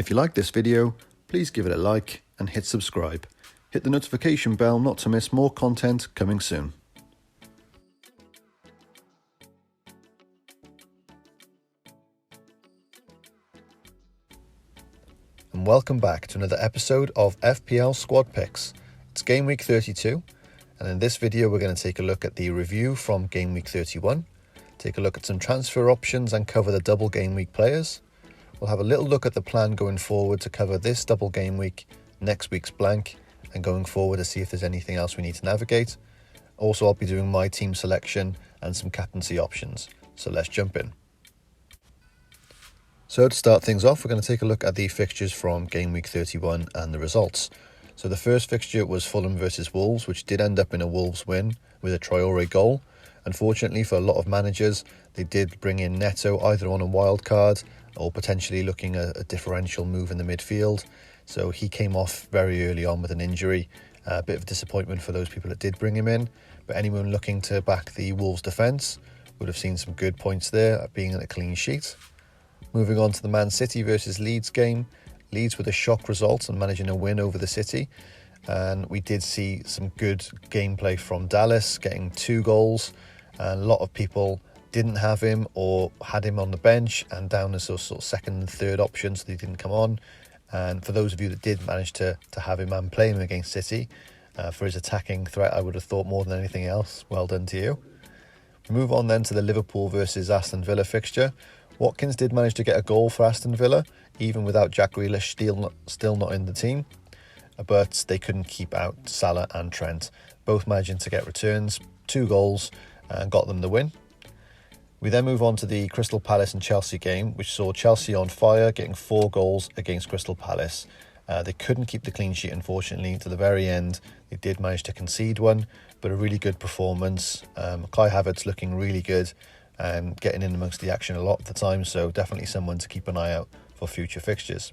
If you like this video, please give it a like and hit subscribe. Hit the notification bell not to miss more content coming soon. And welcome back to another episode of FPL Squad Picks. It's Game Week 32, and in this video we're going to take a look at the review from Game Week 31, take a look at some transfer options and cover the double Game Week players. We'll have a little look at the plan going forward to cover this double Game Week, next week's blank, and going forward to see if there's anything else we need to navigate. Also, I'll be doing my team selection and some captaincy options, so let's jump in. So to start things off, we're going to take a look at the fixtures from Game Week 31 and the results. So the first fixture was Fulham versus Wolves, which did end up in a Wolves win with a Traore goal. Unfortunately for a lot of managers, they did bring in Neto either on a wild card or potentially looking at a differential move in the midfield. So he came off very early on with an injury. A bit of a disappointment for those people that did bring him in. But anyone looking to back the Wolves defence would have seen some good points there, being a clean sheet. Moving on to the Man City versus Leeds game. Leeds with a shock result and managing a win over the City. And we did see some good gameplay from Dallas, getting 2 goals. And a lot of people didn't have him or had him on the bench and down as sort of second and third option, so he didn't come on. And for those of you that did manage to have him and play him against City, for his attacking threat, I would have thought more than anything else, well done to you. We move on then to the Liverpool versus Aston Villa fixture. Watkins did manage to get a goal for Aston Villa, even without Jack Grealish still not in the team. But they couldn't keep out Salah and Trent, both managing to get returns, 2 goals, and got them the win. We then move on to the Crystal Palace and Chelsea game, which saw Chelsea on fire, getting 4 goals against Crystal Palace. They couldn't keep the clean sheet, unfortunately. To the very end, they did manage to concede one, but a really good performance. Kai Havertz looking really good and getting in amongst the action a lot of the time, so definitely someone to keep an eye out for future fixtures.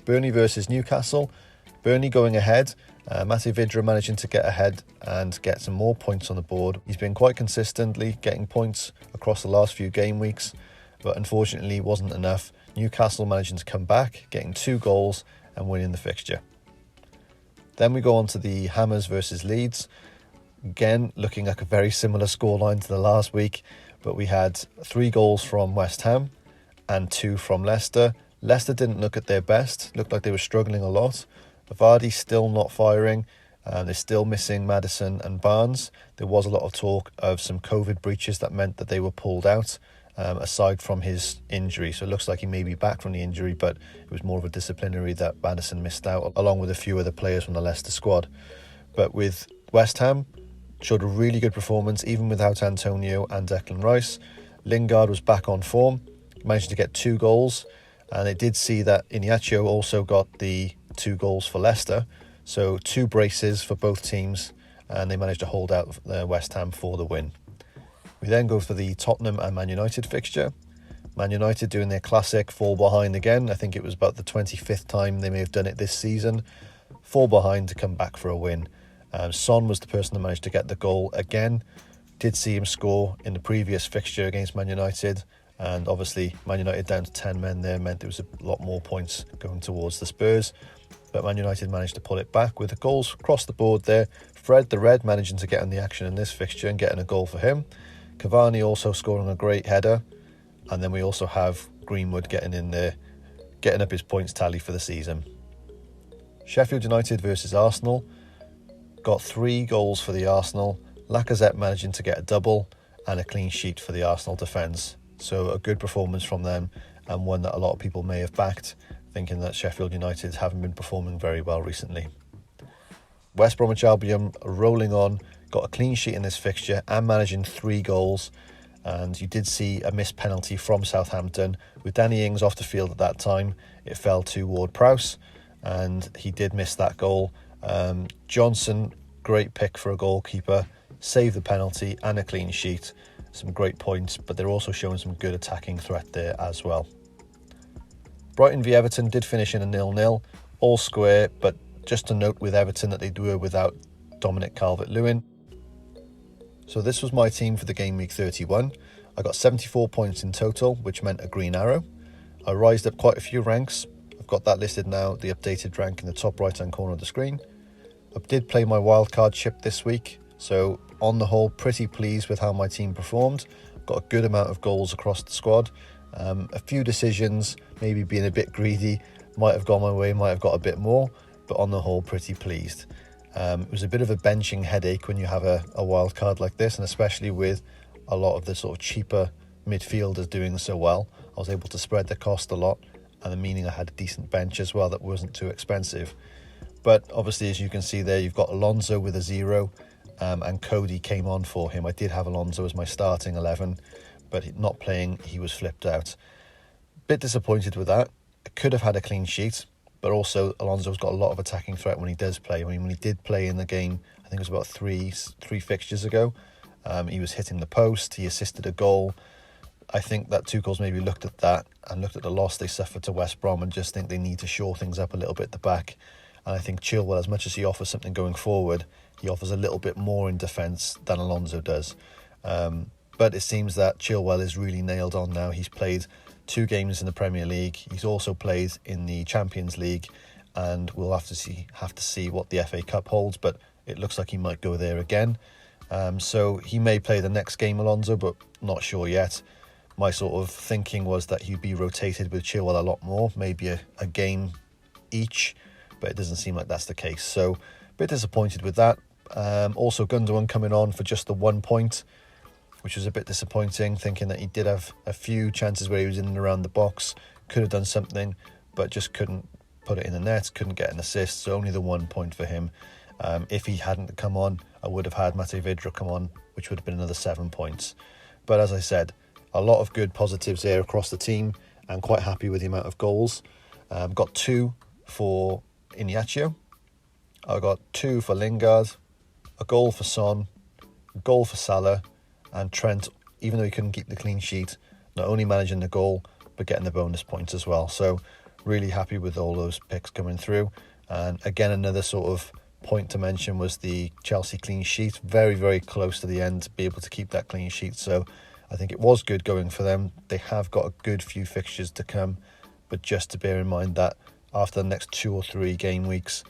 Burnley versus Newcastle. Burnley going ahead. Matej Vydra managing to get ahead and get some more points on the board. He's been quite consistently getting points across the last few game weeks, but unfortunately wasn't enough. Newcastle managing to come back, getting 2 goals and winning the fixture. Then we go on to the Hammers versus Leeds. Again, looking like a very similar scoreline to the last week, but we had 3 goals from West Ham and 2 from Leicester. Leicester didn't look at their best, looked like they were struggling a lot. Vardy still not firing, they're still missing Maddison and Barnes. There was a lot of talk of some COVID breaches that meant that they were pulled out, aside from his injury. So it looks like he may be back from the injury, but it was more of a disciplinary that Maddison missed out, along with a few other players from the Leicester squad. But with West Ham, showed a really good performance, even without Antonio and Declan Rice. Lingard was back on form, managed to get 2 goals, and it did see that Iheanacho also got the 2 goals for Leicester, so 2 braces for both teams, and they managed to hold out West Ham for the win. We then go for the Tottenham and Man United fixture. Man United doing their classic fall behind again. I think it was about the 25th time they may have done it this season. Fall behind to come back for a win. Son was the person that managed to get the goal again. Did see him score in the previous fixture against Man United, and obviously Man United down to 10 men there meant there was a lot more points going towards the Spurs. But Man United managed to pull it back with the goals across the board there. Fred the Red managing to get in the action in this fixture and getting a goal for him. Cavani also scoring a great header. And then we also have Greenwood getting in there, getting up his points tally for the season. Sheffield United versus Arsenal. Got 3 goals for the Arsenal. Lacazette managing to get a double and a clean sheet for the Arsenal defence. So a good performance from them, and one that a lot of people may have backed, thinking that Sheffield United haven't been performing very well recently. West Bromwich Albion rolling on, got a clean sheet in this fixture and managing 3 goals. And you did see a missed penalty from Southampton. With Danny Ings off the field at that time, it fell to Ward-Prowse, and he did miss that goal. Johnson, great pick for a goalkeeper, saved the penalty and a clean sheet. Some great points, but they're also showing some good attacking threat there as well. Brighton v Everton did finish in a 0-0, all square, but just to note with Everton that they were without Dominic Calvert-Lewin. So this was my team for the Game Week 31. I got 74 points in total, which meant a green arrow. I rised up quite a few ranks. I've got that listed now, the updated rank in the top right hand corner of the screen. I did play my wildcard chip this week, so on the whole pretty pleased with how my team performed. Got a good amount of goals across the squad. A few decisions, maybe being a bit greedy, might have gone my way, might have got a bit more, but on the whole pretty pleased. It was a bit of a benching headache when you have a wild card like this, and especially with a lot of the sort of cheaper midfielders doing so well. I was able to spread the cost a lot, and meaning I had a decent bench as well that wasn't too expensive. But obviously, as you can see there, you've got Alonso with a 0, and Cody came on for him. I did have Alonso as my starting 11, but not playing, he was flipped out. Bit disappointed with that. I could have had a clean sheet, but also Alonso's got a lot of attacking threat when he does play. I mean, when he did play in the game, I think it was about three fixtures ago, he was hitting the post, he assisted a goal. I think that Tuchel's maybe looked at that and looked at the loss they suffered to West Brom and just think they need to shore things up a little bit at the back. And I think Chilwell, as much as he offers something going forward, he offers a little bit more in defence than Alonso does. But it seems that Chilwell is really nailed on now. He's played 2 games in the Premier League. He's also played in the Champions League, and we'll have to see what the FA Cup holds, but it looks like he might go there again. So he may play the next game, Alonso, but not sure yet. My sort of thinking was that he'd be rotated with Chilwell a lot more, maybe a game each, but it doesn't seem like that's the case. So a bit disappointed with that. Also Gundogan coming on for just the 1 point, which was a bit disappointing, thinking that he did have a few chances where he was in and around the box, could have done something, but just couldn't put it in the net, couldn't get an assist, so only the 1 point for him. If he hadn't come on, I would have had Matej Vydra come on, which would have been another 7 points. But as I said, a lot of good positives there across the team. I'm quite happy with the amount of goals. Got 2 for Iñárritu. I got 2 for Lingard, a goal for Son, a goal for Salah, and Trent, even though he couldn't keep the clean sheet, not only managing the goal, but getting the bonus points as well. So really happy with all those picks coming through. And again, another sort of point to mention was the Chelsea clean sheet. Very, very close to the end to be able to keep that clean sheet. So I think it was good going for them. They have got a good few fixtures to come, but just to bear in mind that after the next 2 or 3 game weeks,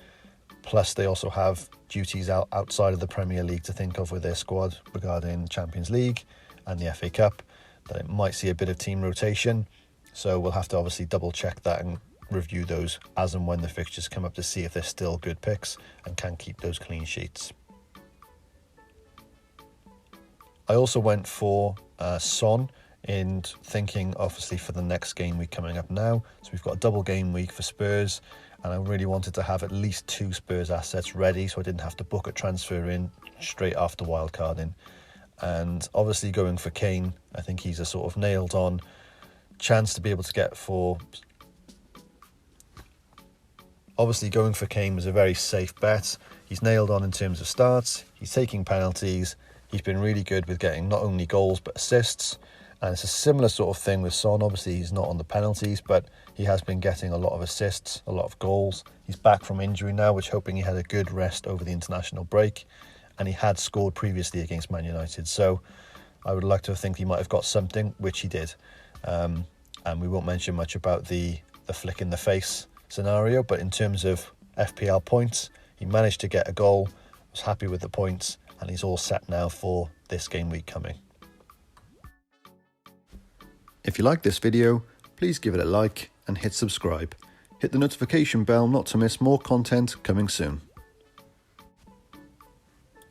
plus they also have duties outside of the Premier League to think of with their squad regarding Champions League and the FA Cup, that it might see a bit of team rotation. So we'll have to obviously double check that and review those as and when the fixtures come up to see if they're still good picks and can keep those clean sheets. I also went for Son in thinking obviously for the next game week coming up now. So we've got a double game week for Spurs, and I really wanted to have at least 2 Spurs assets ready so I didn't have to book a transfer in straight after wildcarding. And obviously going for Kane, I think he's a sort of nailed on chance to be able to get for... Obviously going for Kane was a very safe bet. He's nailed on in terms of starts, he's taking penalties, he's been really good with getting not only goals but assists. And it's a similar sort of thing with Son. Obviously he's not on the penalties, but he has been getting a lot of assists, a lot of goals. He's back from injury now, which hoping he had a good rest over the international break, and he had scored previously against Man United. So I would like to think he might have got something, which he did. And we won't mention much about the flick in the face scenario, but in terms of FPL points, he managed to get a goal, was happy with the points, and he's all set now for this game week coming. If you like this video, please give it a like and hit subscribe. Hit the notification bell not to miss more content coming soon.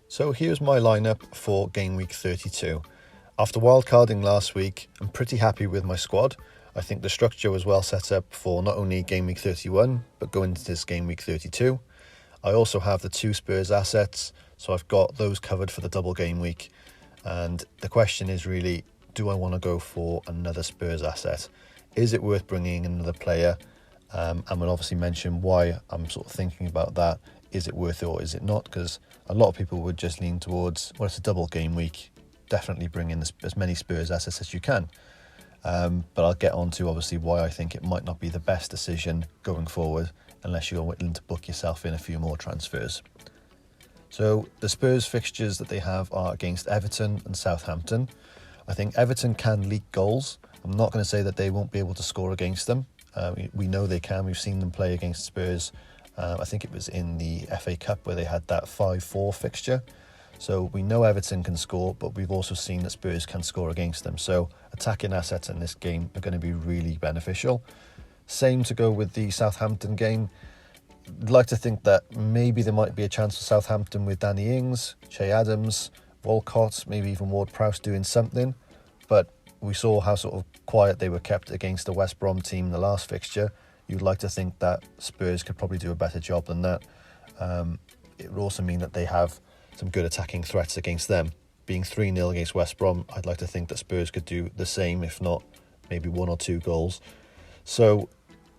So here's my lineup for game week 32. After wildcarding last week, I'm pretty happy with my squad. I think the structure was well set up for not only game week 31, but going into this game week 32. I also have the 2 Spurs assets, so I've got those covered for the double game week. And the question is really, do I want to go for another Spurs asset? Is it worth bringing another player? And we'll obviously mention why I'm sort of thinking about that. Is it worth it or is it not? Because a lot of people would just lean towards, well, it's a double game week. Definitely bring in as many Spurs assets as you can. But I'll get on to obviously why I think it might not be the best decision going forward unless you're willing to book yourself in a few more transfers. So the Spurs fixtures that they have are against Everton and Southampton. I think Everton can leak goals. I'm not going to say that they won't be able to score against them. We know they can. We've seen them play against Spurs. I think it was in the FA Cup where they had that 5-4 fixture. So we know Everton can score, but we've also seen that Spurs can score against them. So attacking assets in this game are going to be really beneficial. Same to go with the Southampton game. I'd like to think that maybe there might be a chance for Southampton with Danny Ings, Che Adams, Walcott, maybe even Ward-Prowse doing something. But we saw how sort of quiet they were kept against the West Brom team in the last fixture. You'd like to think that Spurs could probably do a better job than that. It would also mean that they have some good attacking threats against them. Being 3-0 against West Brom, I'd like to think that Spurs could do the same, if not maybe 1 or 2 goals. So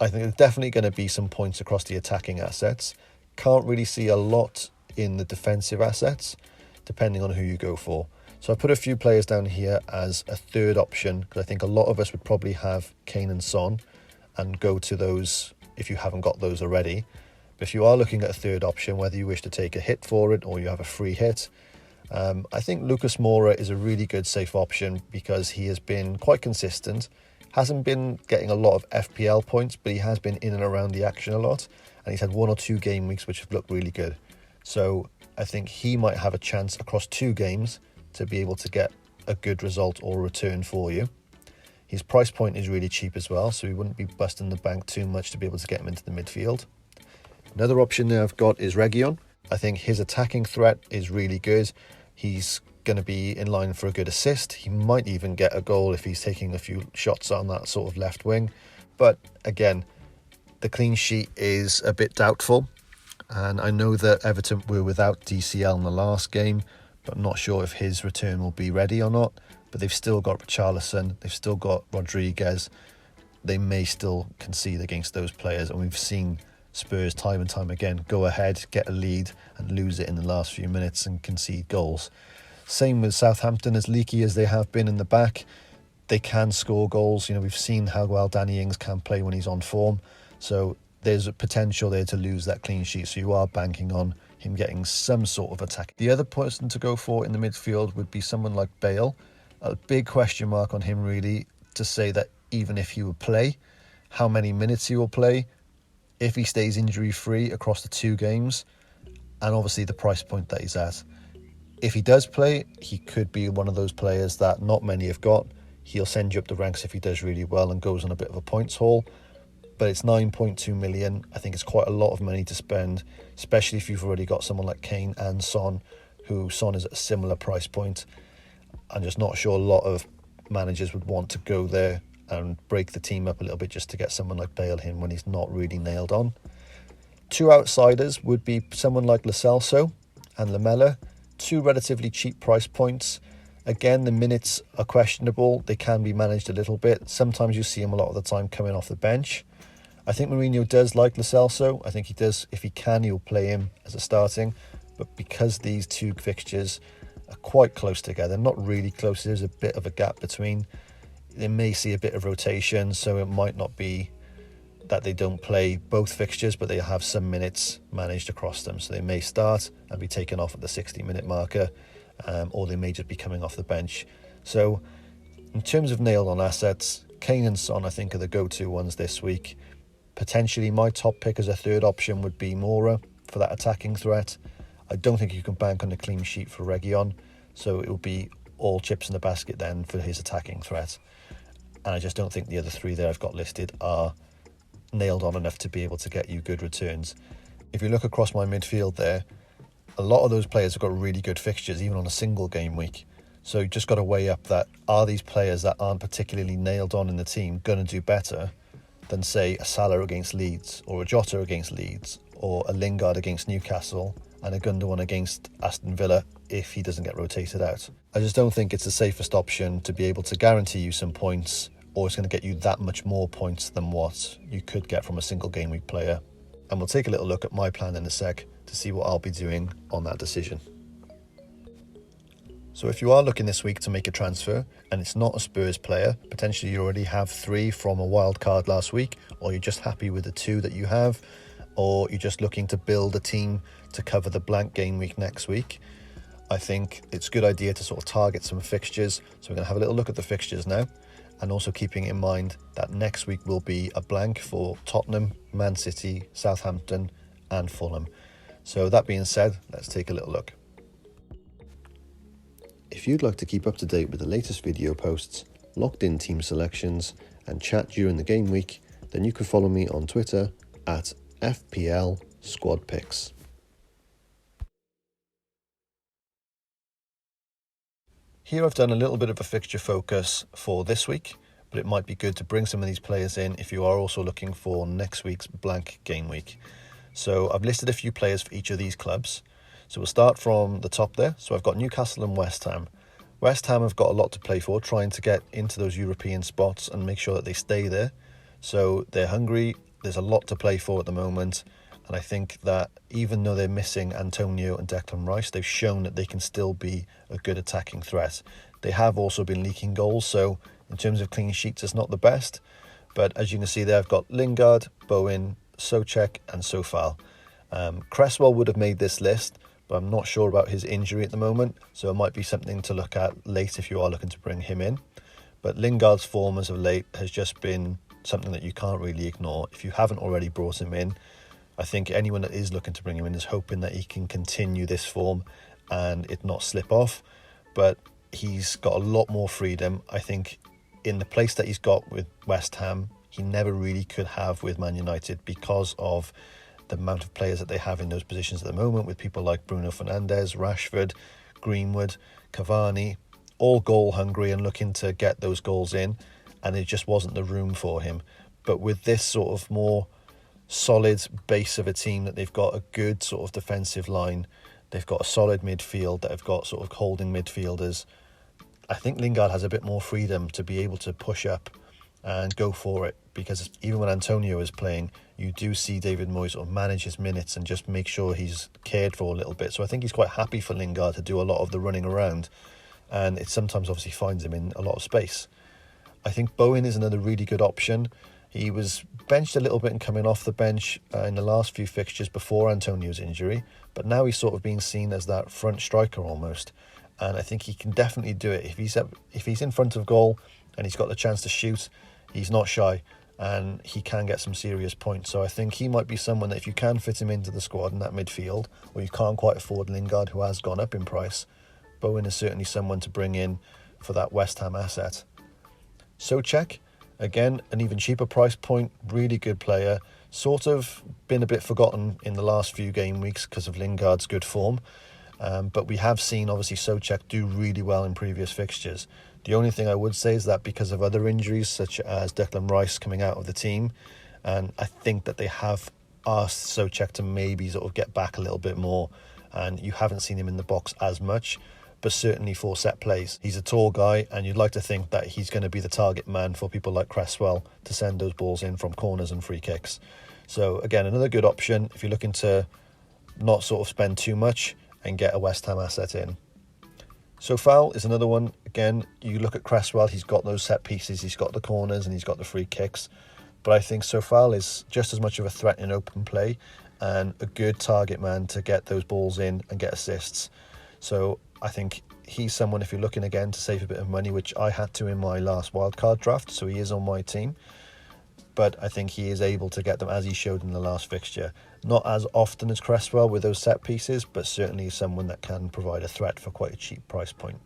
I think there's definitely going to be some points across the attacking assets. Can't really see a lot in the defensive assets, depending on who you go for. So I put a few players down here as a third option, because I think a lot of us would probably have Kane and Son and go to those if you haven't got those already. But if you are looking at a third option, whether you wish to take a hit for it or you have a free hit, I think Lucas Moura is a really good safe option because he has been quite consistent. Hasn't been getting a lot of FPL points, but he has been in and around the action a lot. And he's had 1 or 2 game weeks which have looked really good. So I think he might have a chance across 2 games to be able to get a good result or return for you. His price point is really cheap as well, so he wouldn't be busting the bank too much to be able to get him into the midfield. Another option that I've got is Reguilon. I think his attacking threat is really good. He's going to be in line for a good assist. He might even get a goal if he's taking a few shots on that sort of left wing. But again, the clean sheet is a bit doubtful. And I know that Everton were without DCL in the last game, but I'm not sure if his return will be ready or not. But they've still got Richarlison, they've still got Rodriguez. They may still concede against those players, and we've seen Spurs time and time again go ahead, get a lead and lose it in the last few minutes and concede goals. Same with Southampton, as leaky as they have been in the back, they can score goals. You know, we've seen how well Danny Ings can play when he's on form. So there's a potential there to lose that clean sheet. So you are banking on him getting some sort of attack. The other person to go for in the midfield would be someone like Bale. A big question mark on him really, to say that even if he will play, how many minutes he will play, if he stays injury free across the 2 games, and obviously the price point that he's at. If he does play, he could be one of those players that not many have got. He'll send you up the ranks if he does really well and goes on a bit of a points haul. But it's 9.2 million. I think it's quite a lot of money to spend, especially if you've already got someone like Kane and Son, who Son is at a similar price point. I'm just not sure a lot of managers would want to go there and break the team up a little bit just to get someone like Bale in when he's not really nailed on. 2 outsiders would be someone like Lo Celso and Lamela. 2 relatively cheap price points. Again, the minutes are questionable. They can be managed a little bit. Sometimes you see him a lot of the time coming off the bench. I think Mourinho does like Lo Celso. I think he does. If he can, he'll play him as a starting. But because these 2 fixtures are quite close together, not really close, there's a bit of a gap between. They may see a bit of rotation, so it might not be that they don't play both fixtures, but they have some minutes managed across them. So they may start and be taken off at the 60-minute marker, or they may just be coming off the bench. So in terms of nailed on assets, Kane and Son I think are the go-to ones this week. Potentially my top pick as a third option would be Moura for that attacking threat. I don't think you can bank on a clean sheet for Reguilon, so it will be all chips in the basket then for his attacking threat. And I just don't think the other 3 that I've got listed are nailed on enough to be able to get you good returns. If you look across my midfield there, a lot of those players have got really good fixtures even on a single game week. So you just got to weigh up that, are these players that aren't particularly nailed on in the team going to do better than say a Salah against Leeds, or a Jota against Leeds, or a Lingard against Newcastle, and a Gundogan against Aston Villa if he doesn't get rotated out. I just don't think it's the safest option to be able to guarantee you some points, or it's going to get you that much more points than what you could get from a single game week player. And we'll take a little look at my plan in a sec to see what I'll be doing on that decision. So if you are looking this week to make a transfer and it's not a Spurs player, potentially you already have 3 from a wild card last week, or you're just happy with the 2 that you have, or you're just looking to build a team to cover the blank game week next week, I think it's a good idea to sort of target some fixtures. So we're going to have a little look at the fixtures now. and also keeping in mind that next week will be a blank for Tottenham, Man City, Southampton and Fulham. So that being said, let's take a little look. If you'd like to keep up to date with the latest video posts, locked in team selections and chat during the game week, then you can follow me on Twitter at FPL Squad Picks. Here I've done a little bit of a fixture focus for this week, but it might be good to bring some of these players in if you are also looking for next week's blank game week. So I've listed a few players for each of these clubs. So we'll start from the top there. So I've got Newcastle and West Ham. West Ham have got a lot to play for, trying to get into those European spots and make sure that they stay there. So they're hungry. There's a lot to play for at the moment. And I think that even though they're missing Antonio and Declan Rice, they've shown that they can still be a good attacking threat. They have also been leaking goals. So in terms of clean sheets, it's not the best. But as you can see there, I've got Lingard, Bowen, Souček and Sofal. Cresswell would have made this list, but I'm not sure about his injury at the moment, so it might be something to look at late if you are looking to bring him in. But Lingard's form as of late has just been something that you can't really ignore. If you haven't already brought him in, I think anyone that is looking to bring him in is hoping that he can continue this form and it not slip off. But he's got a lot more freedom. I think in the place that he's got with West Ham, he never really could have with Man United because of the amount of players that they have in those positions at the moment, with people like Bruno Fernandes, Rashford, Greenwood, Cavani, all goal hungry and looking to get those goals in, and it just wasn't the room for him. But with this sort of more solid base of a team, that they've got a good sort of defensive line, they've got a solid midfield that have got sort of holding midfielders, I think Lingard has a bit more freedom to be able to push up and go for it, because even when Antonio is playing, you do see David Moyes sort of manage his minutes and just make sure he's cared for a little bit. So I think he's quite happy for Lingard to do a lot of the running around, and it sometimes obviously finds him in a lot of space. I think Bowen is another really good option. He was benched a little bit and coming off the bench in the last few fixtures before Antonio's injury, but now he's sort of being seen as that front striker almost, and I think he can definitely do it. If he's in front of goal and he's got the chance to shoot, he's not shy and he can get some serious points. So I think he might be someone that if you can fit him into the squad in that midfield, or you can't quite afford Lingard, who has gone up in price, Bowen is certainly someone to bring in for that West Ham asset. Souček, again, an even cheaper price point, really good player, sort of been a bit forgotten in the last few game weeks because of Lingard's good form. But we have seen obviously Souček do really well in previous fixtures. The only thing I would say is that because of other injuries, such as Declan Rice coming out of the team, and I think that they have asked Souček to maybe sort of get back a little bit more, and you haven't seen him in the box as much, but certainly for set plays. He's a tall guy, and you'd like to think that he's going to be the target man for people like Cresswell to send those balls in from corners and free kicks. So again, another good option if you're looking to not sort of spend too much and get a West Ham asset in. Sofal is another one. Again, you look at Cresswell, he's got those set pieces, he's got the corners and he's got the free kicks. But I think Sofal is just as much of a threat in open play and a good target man to get those balls in and get assists. So I think he's someone, if you're looking again to save a bit of money, which I had to in my last wildcard draft, so he is on my team. But I think he is able to get them as he showed in the last fixture. Not as often as Cresswell with those set pieces, but certainly someone that can provide a threat for quite a cheap price point.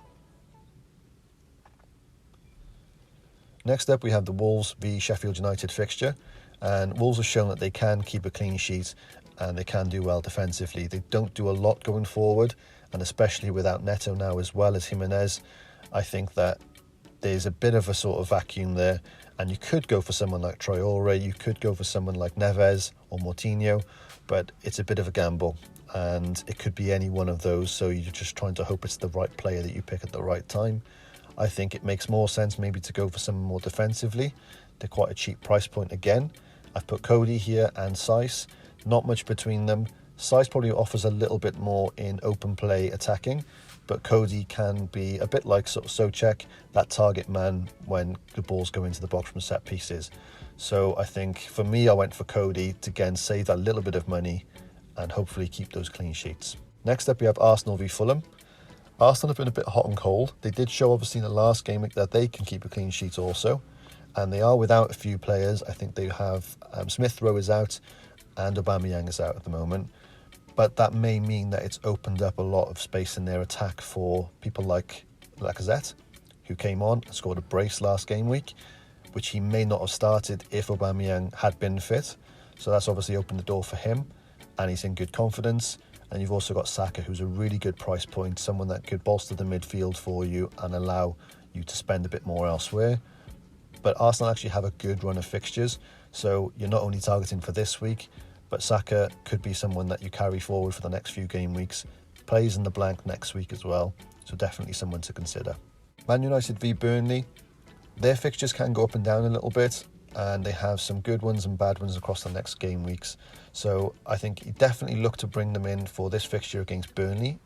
Next up, we have the Wolves v Sheffield United fixture. And Wolves have shown that they can keep a clean sheet and they can do well defensively. They don't do a lot going forward, and especially without Neto now as well as Jimenez, I think that there's a bit of a sort of vacuum there. And you could go for someone like Traore, you could go for someone like Neves or Moutinho, but it's a bit of a gamble and it could be any one of those, so you're just trying to hope it's the right player that you pick at the right time. I think it makes more sense maybe to go for someone more defensively. They're quite a cheap price point again. I've put Cody here and Saiss, not much between them. Saiss probably offers a little bit more in open play attacking, but Cody can be a bit like sort of Souček, that target man when the balls go into the box from set pieces. So I think for me, I went for Cody to again save that little bit of money and hopefully keep those clean sheets. Next up, we have Arsenal v Fulham. Arsenal have been a bit hot and cold. They did show obviously in the last game week that they can keep a clean sheet also, and they are without a few players. I think they have Smith Rowe is out and Aubameyang is out at the moment, but that may mean that it's opened up a lot of space in their attack for people like Lacazette, who came on and scored a brace last game week, which he may not have started if Aubameyang had been fit. So that's obviously opened the door for him, and he's in good confidence. And you've also got Saka, who's a really good price point, someone that could bolster the midfield for you and allow you to spend a bit more elsewhere. But Arsenal actually have a good run of fixtures, so you're not only targeting for this week, but Saka could be someone that you carry forward for the next few game weeks. Plays in the blank next week as well, so definitely someone to consider. Man United v Burnley, their fixtures can go up and down a little bit, and they have some good ones and bad ones across the next game weeks. So I think you definitely look to bring them in for this fixture against Burnley.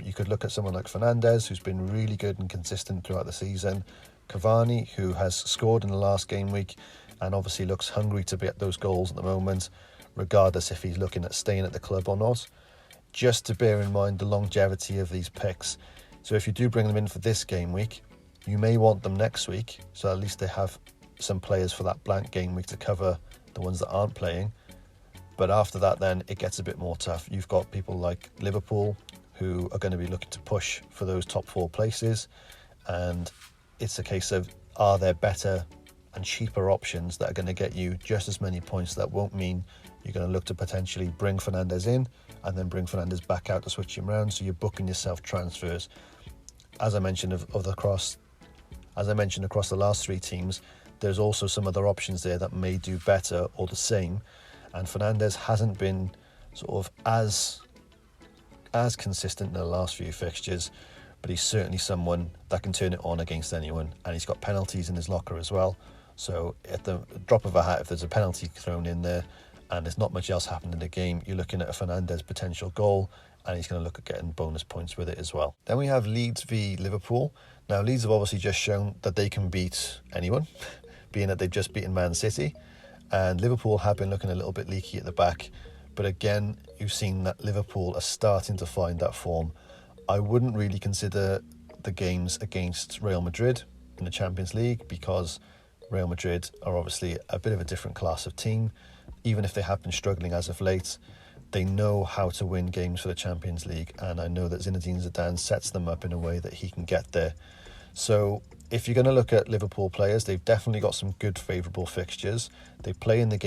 You could look at someone like Fernandes, who's been really good and consistent throughout the season. Cavani, who has scored in the last game week and obviously looks hungry to get those goals at the moment, regardless if he's looking at staying at the club or not. Just to bear in mind the longevity of these picks. So if you do bring them in for this game week, you may want them next week, so at least they have some players for that blank game week to cover the ones that aren't playing. But after that, then it gets a bit more tough. You've got people like Liverpool who are going to be looking to push for those top 4 places, and it's a case of, are there better and cheaper options that are going to get you just as many points? That won't mean you're going to look to potentially bring Fernandes in and then bring Fernandes back out to switch him around, so you're booking yourself transfers. As I mentioned across the last 3 teams, there's also some other options there that may do better or the same, and Fernandes hasn't been sort of as consistent in the last few fixtures, but he's certainly someone that can turn it on against anyone, and he's got penalties in his locker as well. So at the drop of a hat, if there's a penalty thrown in there and there's not much else happened in the game, you're looking at a Fernandes potential goal, and he's going to look at getting bonus points with it as well. Then we have Leeds v Liverpool. Now, Leeds have obviously just shown that they can beat anyone, being that they've just beaten Man City, and Liverpool have been looking a little bit leaky at the back. But again, you've seen that Liverpool are starting to find that form. I wouldn't really consider the games against Real Madrid in the Champions League, because Real Madrid are obviously a bit of a different class of team. Even if they have been struggling as of late, they know how to win games for the Champions League, and I know that Zinedine Zidane sets them up in a way that he can get there. So if you're going to look at Liverpool players, they've definitely got some good favourable fixtures. They play in the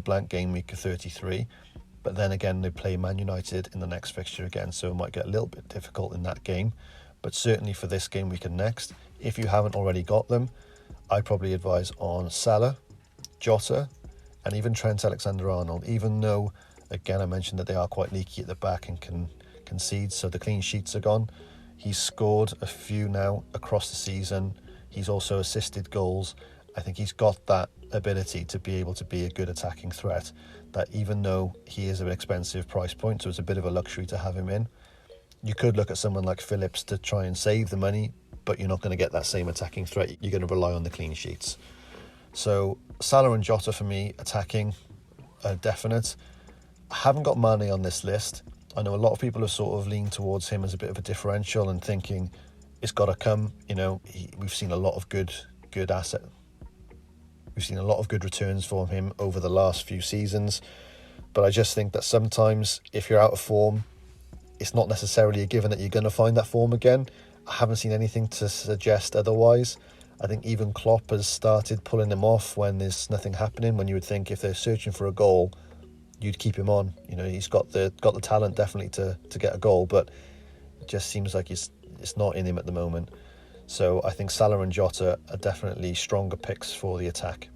blank game week of 33, but then again they play Man United in the next fixture again, so it might get a little bit difficult in that game. But certainly for this game week and next, if you haven't already got them, I'd probably advise on Salah, Jota, and even Trent Alexander-Arnold, even though, again, I mentioned that they are quite leaky at the back and can concede, so the clean sheets are gone. He's scored a few now across the season. He's also assisted goals. I think he's got that ability to be able to be a good attacking threat, that even though he is an expensive price point, so it's a bit of a luxury to have him in, you could look at someone like Phillips to try and save the money, but you're not going to get that same attacking threat. You're going to rely on the clean sheets. So Salah and Jota for me, attacking, definite. I haven't got Mane on this list. I know a lot of people have sort of leaned towards him as a bit of a differential and thinking it's got to come. You know, we've seen a lot of good asset. We've seen a lot of good returns from him over the last few seasons. But I just think that sometimes if you're out of form, it's not necessarily a given that you're going to find that form again. I haven't seen anything to suggest otherwise. I think even Klopp has started pulling him off when there's nothing happening, when you would think if they're searching for a goal, you'd keep him on. You know, he's got the talent definitely to get a goal, but it just seems like it's not in him at the moment. So I think Salah and Jota are definitely stronger picks for the attack.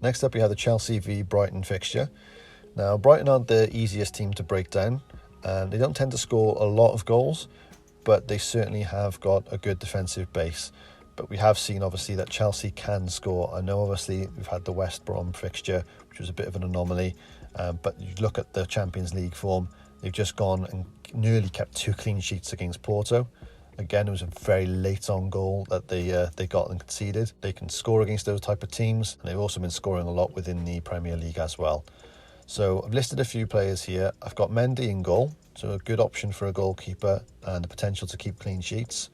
Next up, we have the Chelsea v Brighton fixture. Now, Brighton aren't the easiest team to break down, and they don't tend to score a lot of goals, but they certainly have got a good defensive base. But we have seen, obviously, that Chelsea can score. I know, obviously, we've had the West Brom fixture, which was a bit of an anomaly. But you look at the Champions League form, they've just gone and nearly kept 2 clean sheets against Porto. Again, it was a very late on goal that they got and conceded. They can score against those type of teams, and they've also been scoring a lot within the Premier League as well. So I've listed a few players here. I've got Mendy in goal, so a good option for a goalkeeper and the potential to keep clean sheets.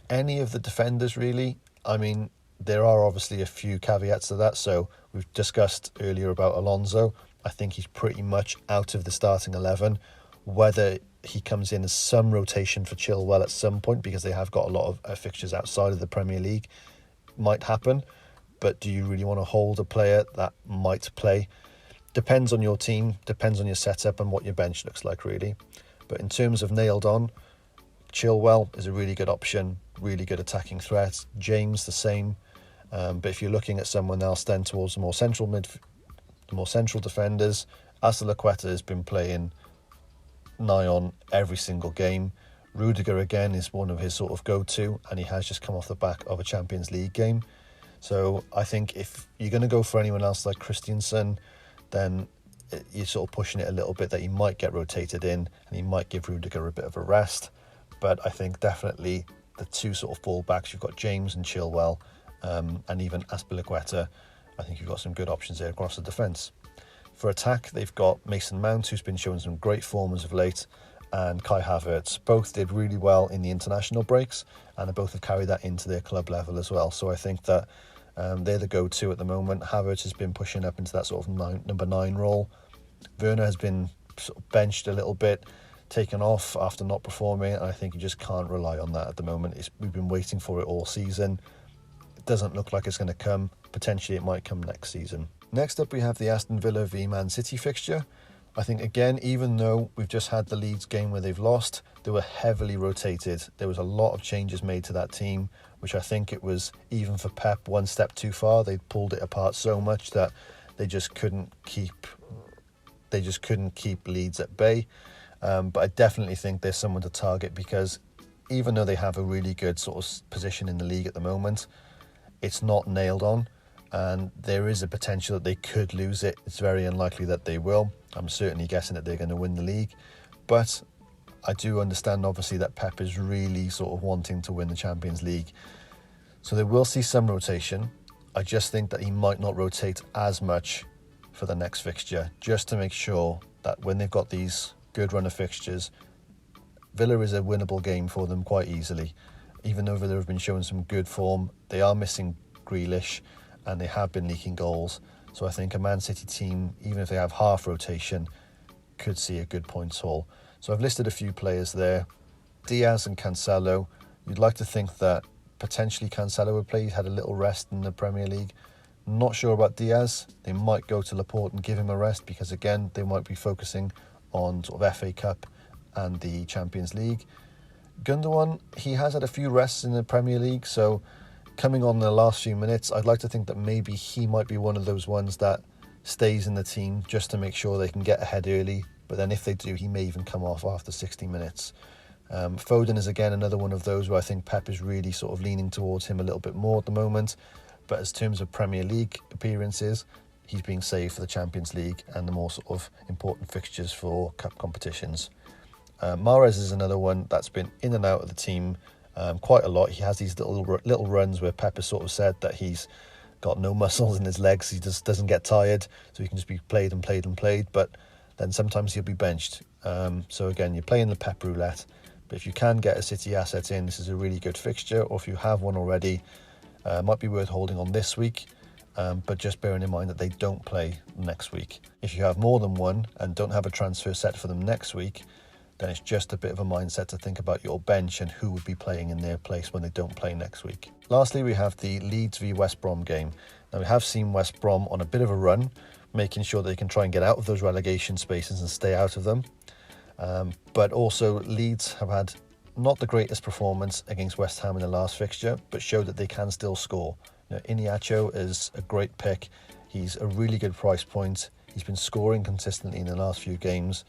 Any of the defenders, really. I mean, there are obviously a few caveats to that. So we've discussed earlier about Alonso. I think he's pretty much out of the starting 11. Whether he comes in as some rotation for Chilwell at some point, because they have got a lot of fixtures outside of the Premier League, might happen. But do you really want to hold a player that might play? Depends on your team, depends on your setup and what your bench looks like, really. But in terms of nailed on, Chilwell is a really good option, really good attacking threat. James the same. But if you're looking at someone else, then towards the more central defenders, Azpilicueta has been playing nigh on every single game. Rudiger again is one of his sort of go-to, and he has just come off the back of a Champions League game. So I think if you're going to go for anyone else like Christensen, then you're sort of pushing it a little bit that he might get rotated in and he might give Rudiger a bit of a rest. But I think definitely the two sort of full-backs, you've got James and Chilwell, and even Azpilicueta, I think you've got some good options there across the defence. For attack, they've got Mason Mount, who's been showing some great form as of late, and Kai Havertz. Both did really well in the international breaks, and they both have carried that into their club level as well. So I think that they're the go-to at the moment. Havertz has been pushing up into that sort of number 9 role. Werner has been sort of benched a little bit, taken off after not performing, and I think you just can't rely on that at the moment. We've been waiting for it all season. It doesn't look like it's going to come. Potentially it might come next season. Next up, we have the Aston Villa v Man City fixture. I think, again, even though we've just had the Leeds game where they've lost, they were heavily rotated. There was a lot of changes made to that team, which I think it was, even for Pep, one step too far. They pulled it apart so much that they just couldn't keep Leeds at bay. But I definitely think there's someone to target, because even though they have a really good sort of position in the league at the moment, it's not nailed on, and there is a potential that they could lose it. It's very unlikely that they will. I'm certainly guessing that they're going to win the league, but I do understand obviously that Pep is really sort of wanting to win the Champions League. So they will see some rotation. I just think that he might not rotate as much for the next fixture, just to make sure that when they've got these good run of fixtures, Villa is a winnable game for them quite easily. Even though Villa have been showing some good form, they are missing Grealish and they have been leaking goals. So I think a Man City team, even if they have half rotation, could see a good points haul. So I've listed a few players there. Diaz and Cancelo. You'd like to think that potentially Cancelo would play. He's had a little rest in the Premier League. Not sure about Diaz. They might go to Laporte and give him a rest, because again, they might be focusing on sort of FA Cup and the Champions League. Gundogan, he has had a few rests in the Premier League, so coming on the last few minutes, I'd like to think that maybe he might be one of those ones that stays in the team just to make sure they can get ahead early. But then if they do, he may even come off after 60 minutes. Foden is again another one of those where I think Pep is really sort of leaning towards him a little bit more at the moment. But as terms of Premier League appearances, he's being saved for the Champions League and the more sort of important fixtures for cup competitions. Mahrez is another one that's been in and out of the team quite a lot. He has these little runs where Pep has sort of said that he's got no muscles in his legs. He just doesn't get tired, so he can just be played and played and played. But then sometimes he'll be benched. So again, you're playing the Pep roulette. But if you can get a City asset in, this is a really good fixture. Or if you have one already, might be worth holding on this week. But just bearing in mind that they don't play next week. If you have more than one and don't have a transfer set for them next week, then it's just a bit of a mindset to think about your bench and who would be playing in their place when they don't play next week. Lastly, we have the Leeds v West Brom game. Now, we have seen West Brom on a bit of a run, making sure they can try and get out of those relegation spaces and stay out of them. But also, Leeds have had not the greatest performance against West Ham in the last fixture, but showed that they can still score. Iheanacho is a great pick. He's a really good price point. He's been scoring consistently in the last few games.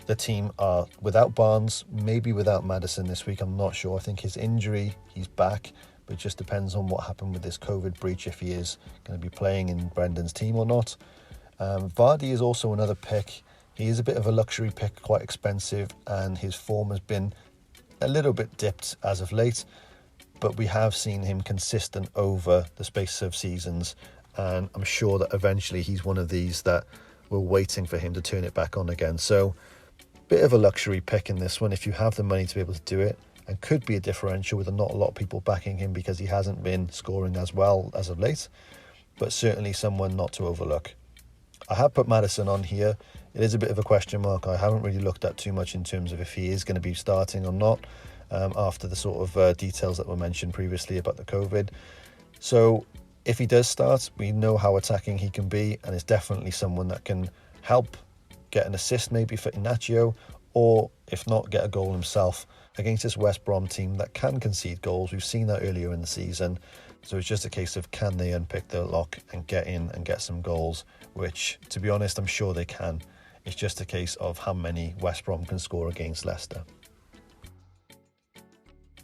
The team are without Barnes, maybe without Maddison this week. I'm not sure. I think his injury, he's back, but it just depends on what happened with this COVID breach, if he is going to be playing in Brendan's team or not. Vardy is also another pick. He is a bit of a luxury pick, quite expensive, and his form has been a little bit dipped as of late, but we have seen him consistent over the space of seasons, and I'm sure that eventually he's one of these that we're waiting for him to turn it back on again. So bit of a luxury pick in this one if you have the money to be able to do it, and could be a differential with not a lot of people backing him because he hasn't been scoring as well as of late, but certainly someone not to overlook. I have put Maddison on here. It is a bit of a question mark. I haven't really looked at too much in terms of if he is going to be starting or not, after the sort of details that were mentioned previously about the COVID. So if he does start, we know how attacking he can be, and is definitely someone that can help get an assist maybe for Inacio, or if not, get a goal himself against this West Brom team that can concede goals. We've seen that earlier in the season. So it's just a case of, can they unpick the lock and get in and get some goals, which, to be honest, I'm sure they can. It's just a case of how many West Brom can score against Leicester.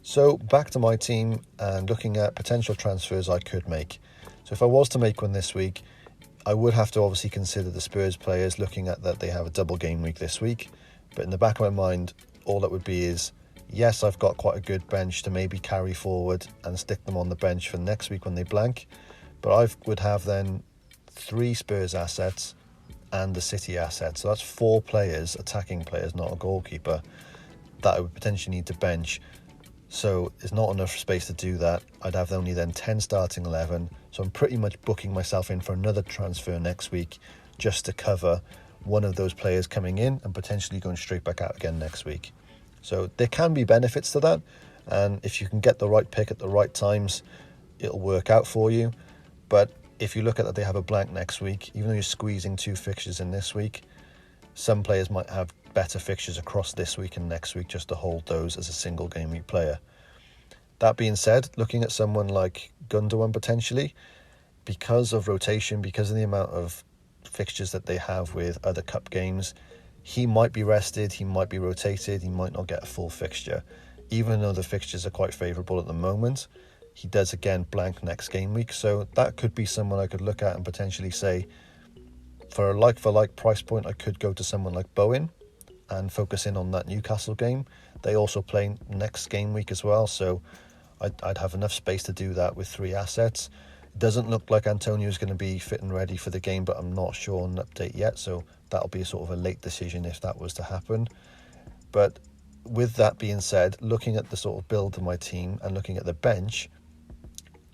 So back to my team and looking at potential transfers I could make. So if I was to make one this week, I would have to obviously consider the Spurs players, looking at that they have a double game week this week. But in the back of my mind, all that would be is, yes, I've got quite a good bench to maybe carry forward and stick them on the bench for next week when they blank. But I would have then 3 Spurs assets and the City assets. So that's 4 players, attacking players, not a goalkeeper, that I would potentially need to bench. So there's not enough space to do that. I'd have only then 10 starting 11. So I'm pretty much booking myself in for another transfer next week just to cover one of those players coming in and potentially going straight back out again next week. So there can be benefits to that. And if you can get the right pick at the right times, it'll work out for you. But if you look at that, they have a blank next week, even though you're squeezing 2 fixtures in this week, some players might have better fixtures across this week and next week just to hold those as a single game week player. That being said, looking at someone like Gundogan potentially, because of rotation, because of the amount of fixtures that they have with other cup games, he might be rested, he might be rotated, he might not get a full fixture. Even though the fixtures are quite favourable at the moment, he does again blank next game week. So that could be someone I could look at and potentially say, for a like-for-like price point, I could go to someone like Bowen and focus in on that Newcastle game. They also play next game week as well, so I'd have enough space to do that with 3 assets. It doesn't look like Antonio's going to be fit and ready for the game, but I'm not sure on an update yet, so that'll be a sort of a late decision if that was to happen. But with that being said, looking at the sort of build of my team and looking at the bench,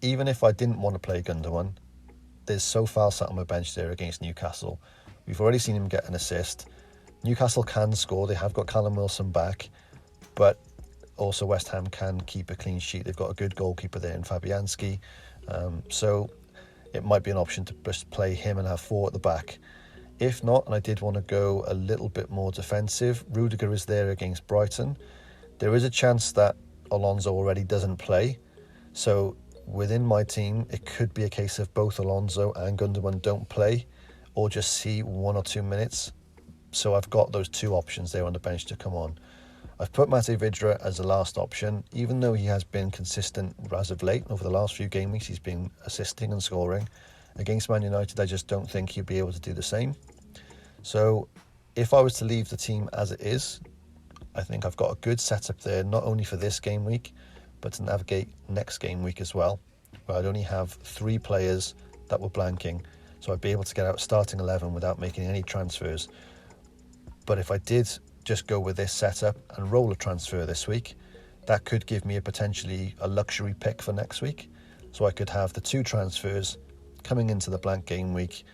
even if I didn't want to play Gundogan, there's so far sat on my bench there against Newcastle. We've already seen him get an assist. Newcastle can score. They have got Callum Wilson back, but also West Ham can keep a clean sheet. They've got a good goalkeeper there in Fabianski. So it might be an option to just play him and have 4 at the back. If not, and I did want to go a little bit more defensive, Rudiger is there against Brighton. There is a chance that Alonso already doesn't play. So within my team, it could be a case of both Alonso and Gundogan don't play, or just see 1 or 2 minutes. So I've got those 2 options there on the bench to come on. I've put Mate Vidra as the last option, even though he has been consistent as of late. Over the last few game weeks, he's been assisting and scoring. Against Man United, I just don't think he'll be able to do the same. So if I was to leave the team as it is, I think I've got a good setup there, not only for this game week, but to navigate next game week as well, where I'd only have 3 players that were blanking. So I'd be able to get out starting 11 without making any transfers. But if I did just go with this setup and roll a transfer this week, that could give me potentially a luxury pick for next week. So I could have the 2 transfers coming into the blank game week.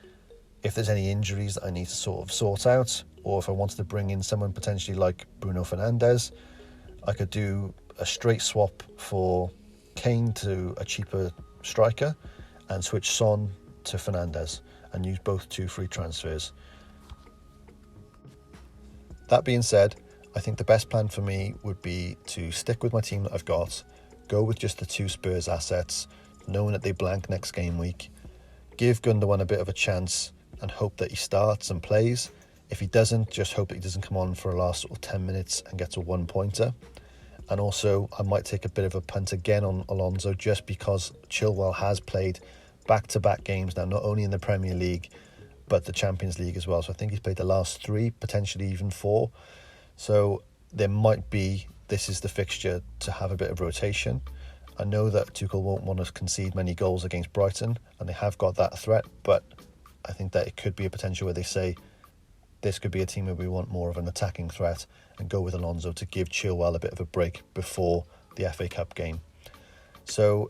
If there's any injuries that I need to sort of sort out, or if I wanted to bring in someone potentially like Bruno Fernandes, I could do a straight swap for Kane to a cheaper striker and switch Son to Fernandes and use both 2 free transfers. That being said, I think the best plan for me would be to stick with my team that I've got, go with just the 2 Spurs assets, knowing that they blank next game week, give Gundogan a bit of a chance and hope that he starts and plays. If he doesn't, just hope that he doesn't come on for a last sort of 10 minutes and gets a 1-pointer. And also, I might take a bit of a punt again on Alonso just because Chilwell has played back-to-back games now, not only in the Premier League, but the Champions League as well. So I think he's played the last 3, potentially even 4. So there might be, this is the fixture to have a bit of rotation. I know that Tuchel won't want to concede many goals against Brighton, and they have got that threat, but I think that it could be a potential where they say, this could be a team where we want more of an attacking threat and go with Alonso to give Chilwell a bit of a break before the FA Cup game. So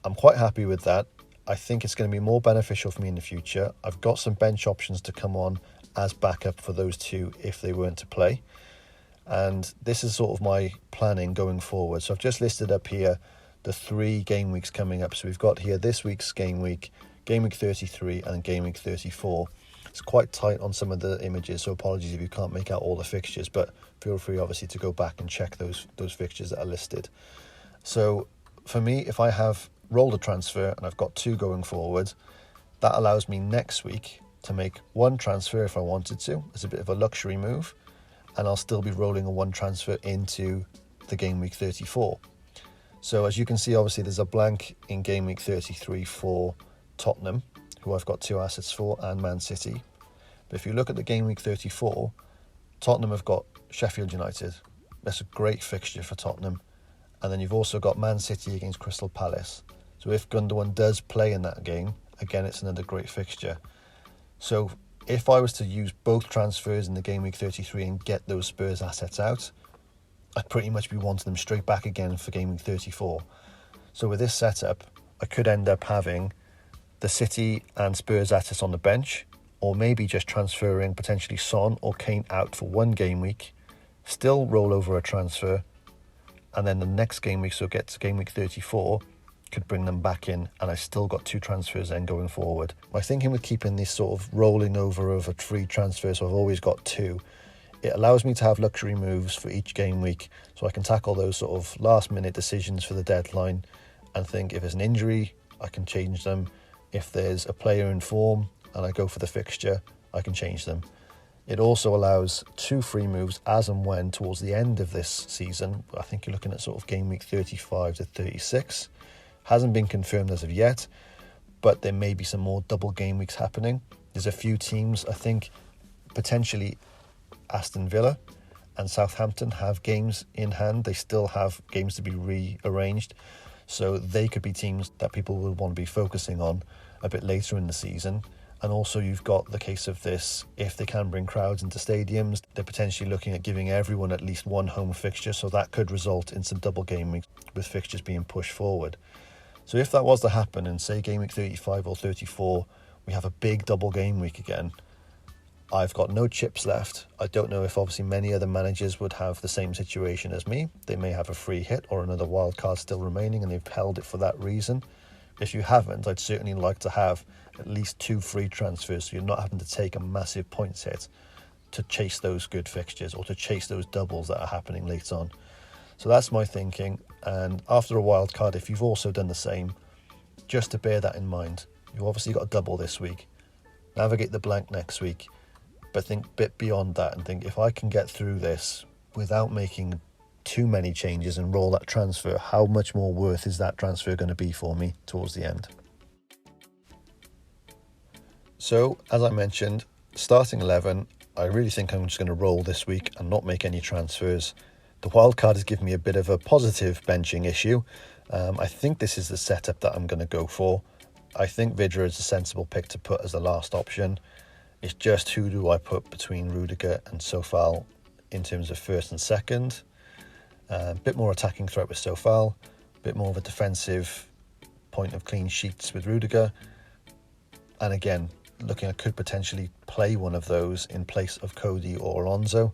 I'm quite happy with that. I think it's going to be more beneficial for me in the future. I've got some bench options to come on as backup for those two if they weren't to play. And this is sort of my planning going forward. So I've just listed up here the 3 game weeks coming up. So we've got here this week's game week 33 and game week 34. It's quite tight on some of the images, so apologies if you can't make out all the fixtures, but feel free obviously to go back and check those fixtures that are listed. So for me, if I have rolled a transfer and I've got 2 going forward, that allows me next week to make 1 transfer if I wanted to. It's a bit of a luxury move, and I'll still be rolling a 1 transfer into the game week 34. So as you can see, obviously there's a blank in game week 33 for Tottenham, who I've got 2 assets for, and Man City. But if you look at the game week 34, Tottenham have got Sheffield United. That's a great fixture for Tottenham. And then you've also got Man City against Crystal Palace. So if Gundogan does play in that game, again, it's another great fixture. So if I was to use both transfers in the game week 33 and get those Spurs assets out, I'd pretty much be wanting them straight back again for game week 34. So with this setup, I could end up having the City and Spurs assets on the bench, or maybe just transferring potentially Son or Kane out for 1 game week, still roll over a transfer, and then the next game week, so get to game week 34, could bring them back in, and I still got 2 transfers then going forward. My thinking with keeping this sort of rolling over of a 3 transfers, so I've always got 2, it allows me to have luxury moves for each game week, so I can tackle those sort of last minute decisions for the deadline and think if there's an injury, I can change them. If there's a player in form and I go for the fixture, I can change them. It also allows 2 free moves as and when towards the end of this season. I think you're looking at sort of game week 35 to 36. Hasn't been confirmed as of yet, but there may be some more double game weeks happening. There's a few teams, I think potentially Aston Villa and Southampton have games in hand. They still have games to be rearranged. So they could be teams that people will want to be focusing on a bit later in the season. And also you've got the case of this, if they can bring crowds into stadiums, they're potentially looking at giving everyone at least 1 home fixture. So that could result in some double game weeks with fixtures being pushed forward. So if that was to happen and say game week 35 or 34, we have a big double game week again, I've got no chips left. I don't know if obviously many other managers would have the same situation as me. They may have a free hit or another wild card still remaining and they've held it for that reason. If you haven't, I'd certainly like to have at least 2 free transfers so you're not having to take a massive points hit to chase those good fixtures or to chase those doubles that are happening later on. So that's my thinking. And after a wild card, if you've also done the same, just to bear that in mind, you've obviously got a double this week. Navigate the blank next week. But think a bit beyond that and think, if I can get through this without making too many changes and roll that transfer, how much more worth is that transfer going to be for me towards the end? So, as I mentioned, starting 11, I really think I'm just going to roll this week and not make any transfers. The wildcard has given me a bit of a positive benching issue. I think this is the setup that I'm going to go for. I think Vidra is a sensible pick to put as the last option. It's just who do I put between Rudiger and Sofal in terms of first and second. A bit more attacking threat with Sofal, a bit more of a defensive point of clean sheets with Rudiger. And again, looking I could potentially play one of those in place of Cody or Alonso.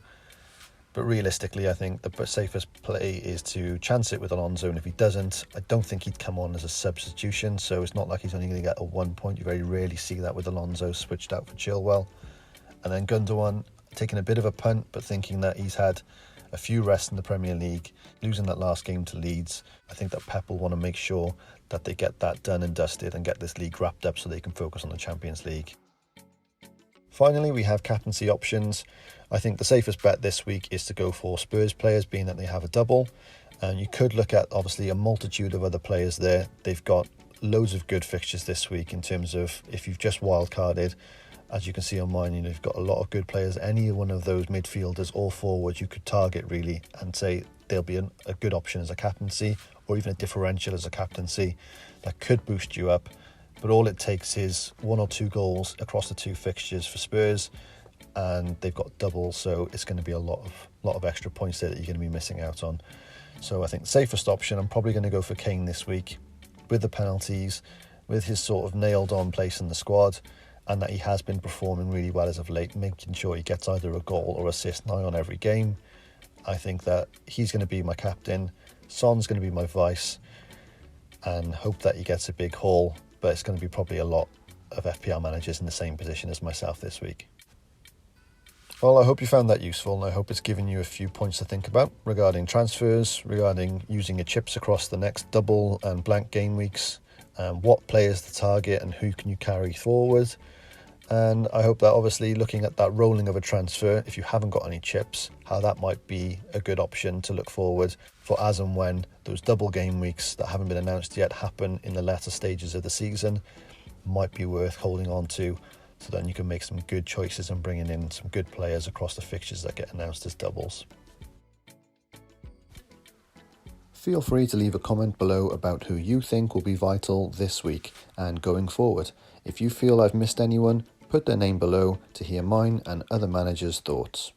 But realistically, I think the safest play is to chance it with Alonso. And if he doesn't, I don't think he'd come on as a substitution. So it's not like he's only going to get a 1 point. You very rarely see that with Alonso switched out for Chilwell. And then Gundogan, taking a bit of a punt, but thinking that he's had a few rests in the Premier League, losing that last game to Leeds. I think that Pep will want to make sure that they get that done and dusted and get this league wrapped up so they can focus on the Champions League. Finally, we have captaincy options. I think the safest bet this week is to go for Spurs players, being that they have a double. And you could look at, obviously, a multitude of other players there. They've got loads of good fixtures this week in terms of if you've just wildcarded. As you can see on mine, you've got a lot of good players. Any one of those midfielders or forwards you could target, really, and say they'll be a good option as a captaincy or even a differential as a captaincy that could boost you up. But all it takes is 1 or 2 goals across the 2 fixtures for Spurs, and they've got doubles, so it's going to be a lot of extra points there that you're going to be missing out on. So I think the safest option, I'm probably going to go for Kane this week, with the penalties, with his sort of nailed on place in the squad, and that he has been performing really well as of late, making sure he gets either a goal or assist nigh on every game. I think that he's going to be my captain, Son's going to be my vice, and hope that he gets a big haul, but it's going to be probably a lot of FPL managers in the same position as myself this week. Well, I hope you found that useful, and I hope it's given you a few points to think about regarding transfers, regarding using your chips across the next double and blank game weeks, and what players to target and who can you carry forward. And I hope that obviously looking at that rolling of a transfer, if you haven't got any chips, how that might be a good option to look forward for as and when those double game weeks that haven't been announced yet happen in the latter stages of the season, might be worth holding on to, so then you can make some good choices and bringing in some good players across the fixtures that get announced as doubles. Feel free to leave a comment below about who you think will be vital this week and going forward. If you feel I've missed anyone, put their name below to hear mine and other managers' thoughts.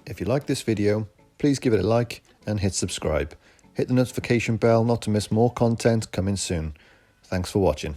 If you like this video, please give it a like and hit subscribe. Hit the notification bell not to miss more content coming soon. Thanks for watching.